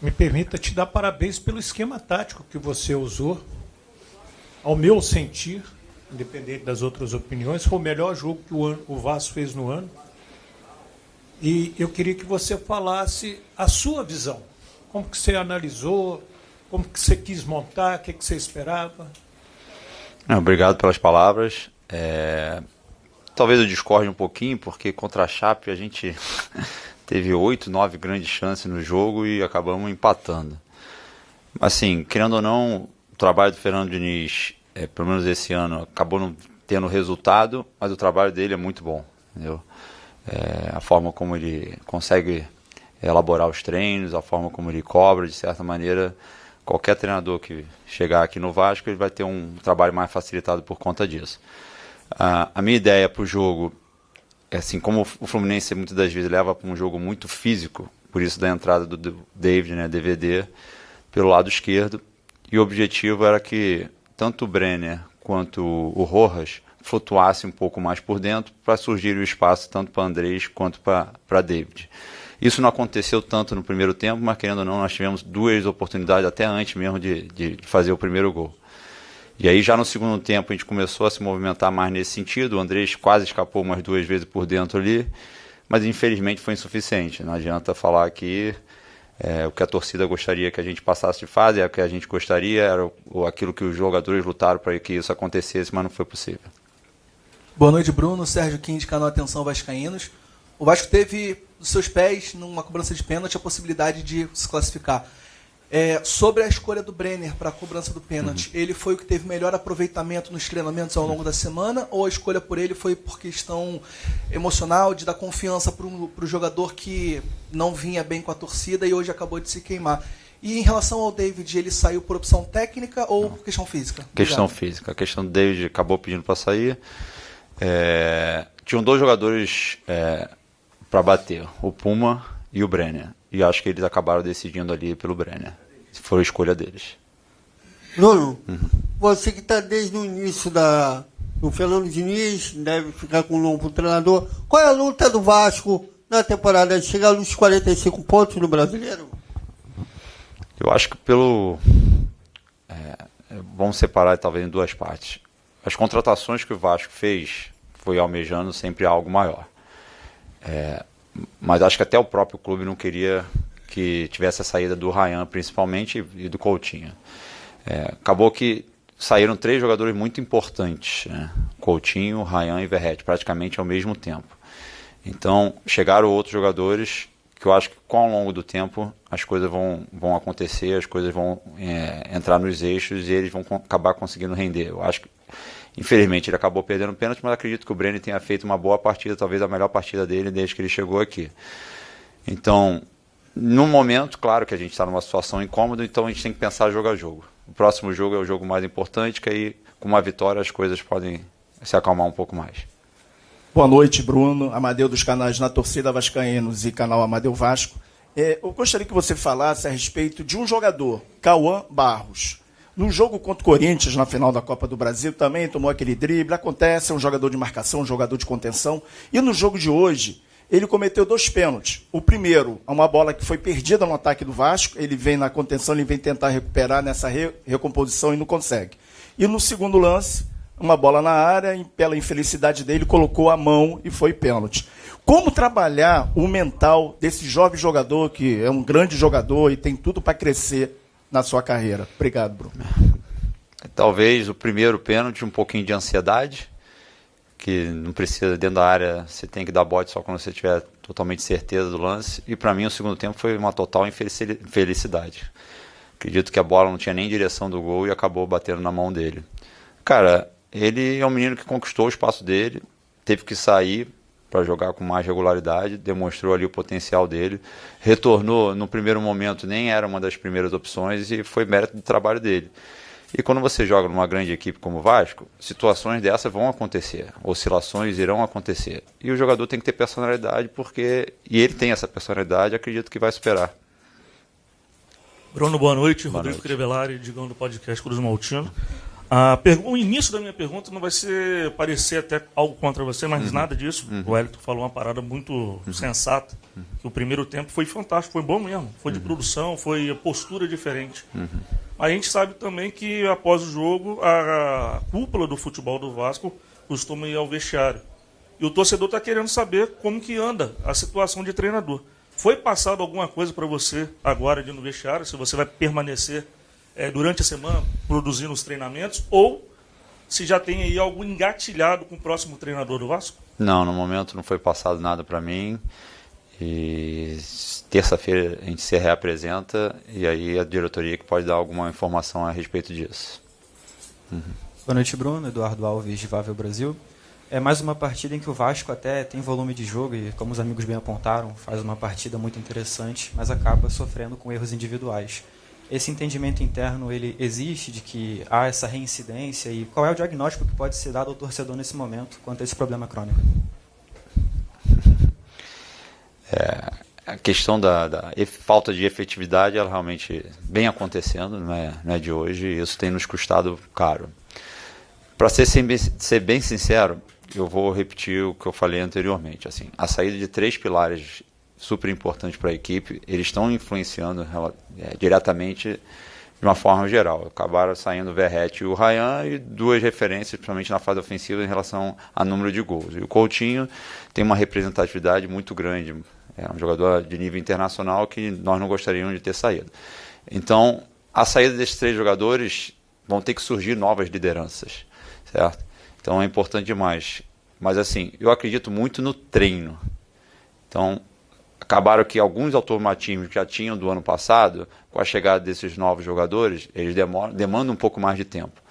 Me permita te dar parabéns pelo esquema tático que você usou. Ao meu sentir, independente das outras opiniões, foi o melhor jogo que o Vasco fez no ano. E eu queria que você falasse a sua visão. Como que você analisou, como que você quis montar, o que você esperava? Obrigado pelas palavras. Talvez eu discorde um pouquinho, porque contra a Chape a gente teve 8, 9 grandes chances no jogo e acabamos empatando. Assim, querendo ou não, o trabalho do Fernando Diniz, pelo menos esse ano, acabou não tendo resultado, mas o trabalho dele é muito bom, entendeu? A forma como ele consegue elaborar os treinos, a forma como ele cobra, de certa maneira, qualquer treinador que chegar aqui no Vasco, ele vai ter um trabalho mais facilitado por conta disso. A minha ideia para o jogo é assim, como o Fluminense muitas das vezes leva para um jogo muito físico, por isso da entrada do David, né, DVD, pelo lado esquerdo, e o objetivo era que tanto o Brenner quanto o Rojas flutuassem um pouco mais por dentro para surgir o espaço tanto para Andrés quanto para David. Isso não aconteceu tanto no primeiro tempo, mas querendo ou não, nós tivemos 2 oportunidades até antes mesmo de fazer o primeiro gol. E aí já no segundo tempo a gente começou a se movimentar mais nesse sentido, o Andrés quase escapou umas 2 vezes por dentro ali, mas infelizmente foi insuficiente. Não adianta falar que o que a torcida gostaria que a gente passasse de fase, é o que a gente gostaria, era aquilo que os jogadores lutaram para que isso acontecesse, mas não foi possível. Boa noite, Bruno. Sérgio Quim, canal Atenção Vascaínos. O Vasco teve nos seus pés, numa cobrança de pênalti, a possibilidade de se classificar. Sobre a escolha do Brenner para a cobrança do pênalti, ele foi o que teve melhor aproveitamento nos treinamentos ao longo da semana, ou a escolha por ele foi por questão emocional, de dar confiança para o jogador que não vinha bem com a torcida e hoje acabou de se queimar? E em relação ao David, ele saiu por opção técnica ou por questão física? Questão física. A questão do David acabou pedindo para sair. Tinham 2 jogadores para bater, o Puma e o Brenner. E acho que eles acabaram decidindo ali pelo Brenner. Foi a escolha deles. Bruno, você que está desde o início do Fernando Diniz, deve ficar com o novo treinador. Qual é a luta do Vasco na temporada de chegar nos 45 pontos no Brasileiro? Eu acho que vamos separar talvez em 2 partes. As contratações que o Vasco fez foi almejando sempre algo maior. Mas acho que até o próprio clube não queria que tivesse a saída do Ryan, principalmente, e do Coutinho. Acabou que saíram 3 jogadores muito importantes, né? Coutinho, Ryan e Verratti, praticamente ao mesmo tempo. Então, chegaram outros jogadores que eu acho que ao longo do tempo as coisas vão acontecer, as coisas vão entrar nos eixos e eles vão acabar conseguindo render. Eu acho que, infelizmente, ele acabou perdendo o pênalti, mas acredito que o Brenner tenha feito uma boa partida, talvez a melhor partida dele desde que ele chegou aqui. Então, no momento, claro que a gente está numa situação incômoda, então a gente tem que pensar jogo a jogo. O próximo jogo é o jogo mais importante, que aí com uma vitória as coisas podem se acalmar um pouco mais. Boa noite, Bruno, Amadeu dos canais Na Torcida Vascaínos e canal Amadeu Vasco. Eu gostaria que você falasse a respeito de um jogador, Cauã Barros. No jogo contra o Corinthians, na final da Copa do Brasil, também tomou aquele drible. Acontece, é um jogador de marcação, um jogador de contenção. E no jogo de hoje, ele cometeu 2 pênaltis. O primeiro, uma bola que foi perdida no ataque do Vasco. Ele vem na contenção, ele vem tentar recuperar nessa recomposição e não consegue. E no segundo lance, uma bola na área, e pela infelicidade dele, colocou a mão e foi pênalti. Como trabalhar o mental desse jovem jogador, que é um grande jogador e tem tudo para crescer na sua carreira? Obrigado, Bruno. Talvez o primeiro pênalti, um pouquinho de ansiedade, que não precisa, dentro da área, você tem que dar bote só quando você tiver totalmente certeza do lance. E para mim o segundo tempo foi uma total infelicidade. Acredito que a bola não tinha nem direção do gol e acabou batendo na mão dele. Cara, ele é um menino que conquistou o espaço dele, teve que sair para jogar com mais regularidade, demonstrou ali o potencial dele, retornou no primeiro momento, nem era uma das primeiras opções e foi mérito do trabalho dele. E quando você joga numa grande equipe como o Vasco, situações dessas vão acontecer, oscilações irão acontecer. E o jogador tem que ter personalidade, e ele tem essa personalidade, acredito que vai superar. Bruno, boa noite. Rodrigo Crivellari, Digão do podcast Cruz Maltino. O início da minha pergunta não vai ser parecer até algo contra você, mas nada disso. O Wellington falou uma parada muito sensata, que o primeiro tempo foi fantástico, foi bom mesmo. Foi de produção, foi postura diferente. A gente sabe também que após o jogo, a cúpula do futebol do Vasco costuma ir ao vestiário. E o torcedor está querendo saber como que anda a situação de treinador. Foi passado alguma coisa para você agora de no vestiário, se você vai permanecer durante a semana produzindo os treinamentos, ou se já tem aí algo engatilhado com o próximo treinador do Vasco? Não, no momento não foi passado nada para mim. E terça-feira a gente se reapresenta e aí a diretoria que pode dar alguma informação a respeito disso. Boa noite, Bruno. Eduardo Alves, de Vável Brasil. É mais uma partida em que o Vasco até tem volume de jogo e, como os amigos bem apontaram, faz uma partida muito interessante, mas acaba sofrendo com erros individuais. Esse entendimento interno, ele existe de que há essa reincidência e qual é o diagnóstico que pode ser dado ao torcedor nesse momento quanto a esse problema crônico? A questão da falta de efetividade, ela realmente vem acontecendo, não é de hoje, e isso tem nos custado caro. Para ser bem sincero, eu vou repetir o que eu falei anteriormente. Assim, a saída de 3 pilares super importantes para a equipe, eles estão influenciando diretamente de uma forma geral. Acabaram saindo o Verratti e o Ryan e 2 referências, principalmente na fase ofensiva, em relação a número de gols. E o Coutinho tem uma representatividade muito grande. É um jogador de nível internacional que nós não gostaríamos de ter saído. Então, a saída desses 3 jogadores vão ter que surgir novas lideranças, certo? Então é importante demais. Mas assim, eu acredito muito no treino. Então, acabaram que alguns automatismos que já tinham do ano passado, com a chegada desses novos jogadores, eles demandam um pouco mais de tempo.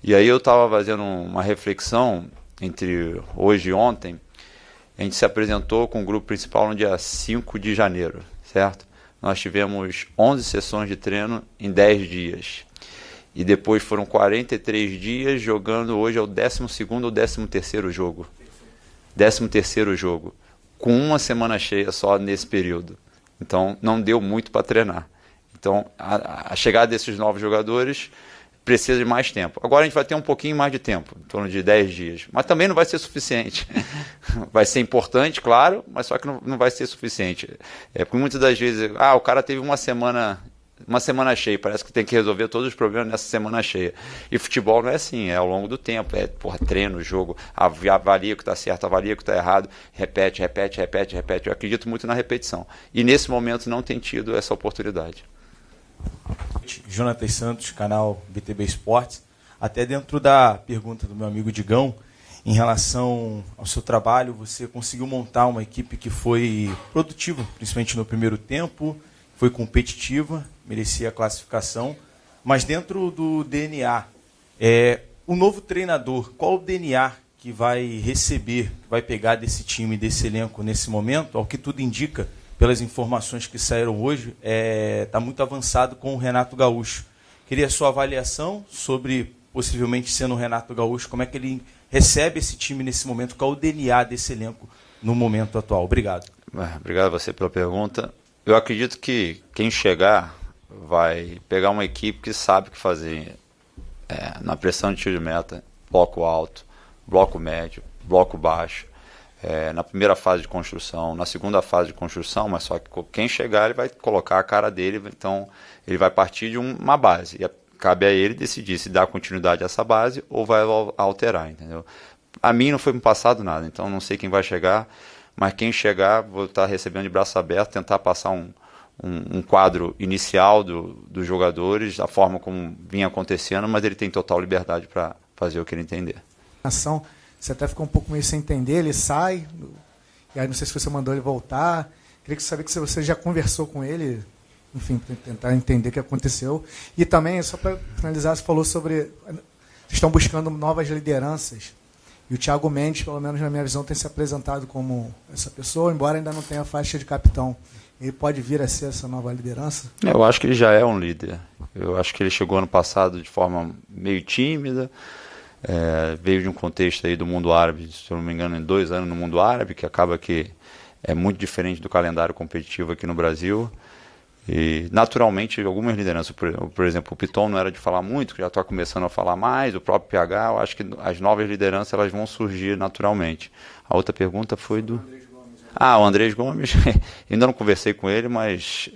E aí eu estava fazendo uma reflexão entre hoje e ontem. A gente se apresentou com o grupo principal no dia 5 de janeiro, certo? Nós tivemos 11 sessões de treino em 10 dias. E depois foram 43 dias jogando, hoje é o 12º ou 13º jogo. 13º jogo. Com uma semana cheia só nesse período. Então, não deu muito para treinar. Então, a chegada desses novos jogadores precisa de mais tempo. Agora a gente vai ter um pouquinho mais de tempo, em torno de 10 dias. Mas também não vai ser suficiente. Vai ser importante, claro, mas só que não vai ser suficiente. Porque muitas das vezes, o cara teve uma semana cheia, parece que tem que resolver todos os problemas nessa semana cheia. E futebol não é assim, é ao longo do tempo, treino, jogo, avalia o que está certo, avalia o que está errado, repete. Eu acredito muito na repetição. E nesse momento não tem tido essa oportunidade. Jonatas Santos, canal BTB Esportes. Até dentro da pergunta do meu amigo Digão, em relação ao seu trabalho, você conseguiu montar uma equipe que foi produtiva, principalmente no primeiro tempo, foi competitiva, merecia a classificação, mas dentro do DNA, o novo treinador, qual o DNA que vai receber, que vai pegar desse time, desse elenco nesse momento? Ao que tudo indica, pelas informações que saíram hoje, está muito avançado com o Renato Gaúcho. Queria a sua avaliação sobre, possivelmente sendo o Renato Gaúcho, como é que ele recebe esse time nesse momento, qual o DNA desse elenco no momento atual? Obrigado. Obrigado a você pela pergunta. Eu acredito que quem chegar vai pegar uma equipe que sabe o que fazer na pressão de tiro de meta, bloco alto, bloco médio, bloco baixo, na primeira fase de construção, na segunda fase de construção, mas só que quem chegar ele vai colocar a cara dele, então ele vai partir de uma base, e cabe a ele decidir se dá continuidade a essa base ou vai alterar, entendeu? A mim não foi me passado nada, então não sei quem vai chegar, mas quem chegar, vou estar recebendo de braço aberto, tentar passar um quadro inicial dos jogadores, da forma como vinha acontecendo, mas ele tem total liberdade para fazer o que ele entender. Você até ficou um pouco meio sem entender, ele sai, e aí não sei se você mandou ele voltar. Queria saber que você já conversou com ele, enfim, para tentar entender o que aconteceu. E também, só para finalizar, você falou sobre... Vocês estão buscando novas lideranças. E o Thiago Mendes, pelo menos na minha visão, tem se apresentado como essa pessoa, embora ainda não tenha a faixa de capitão. Ele pode vir a ser essa nova liderança? Eu acho que ele já é um líder. Eu acho que ele chegou ano passado de forma meio tímida, veio de um contexto aí do mundo árabe, se eu não me engano, em 2 anos no mundo árabe, que acaba que é muito diferente do calendário competitivo aqui no Brasil. E naturalmente algumas lideranças, por exemplo, o Piton não era de falar muito, que já está começando a falar mais, o próprio PH, eu acho que as novas lideranças elas vão surgir naturalmente. A outra pergunta foi do... o Andrés Gomes, ainda não conversei com ele, mas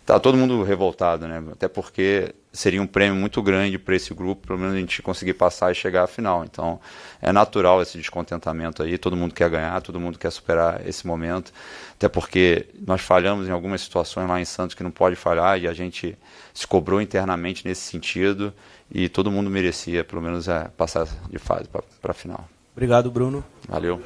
tá todo mundo revoltado, né? Até porque seria um prêmio muito grande para esse grupo, pelo menos a gente conseguir passar e chegar à final. Então é natural esse descontentamento aí, todo mundo quer ganhar, todo mundo quer superar esse momento, até porque nós falhamos em algumas situações lá em Santos que não pode falhar e a gente se cobrou internamente nesse sentido e todo mundo merecia pelo menos passar de fase para a final. Obrigado, Bruno. Valeu.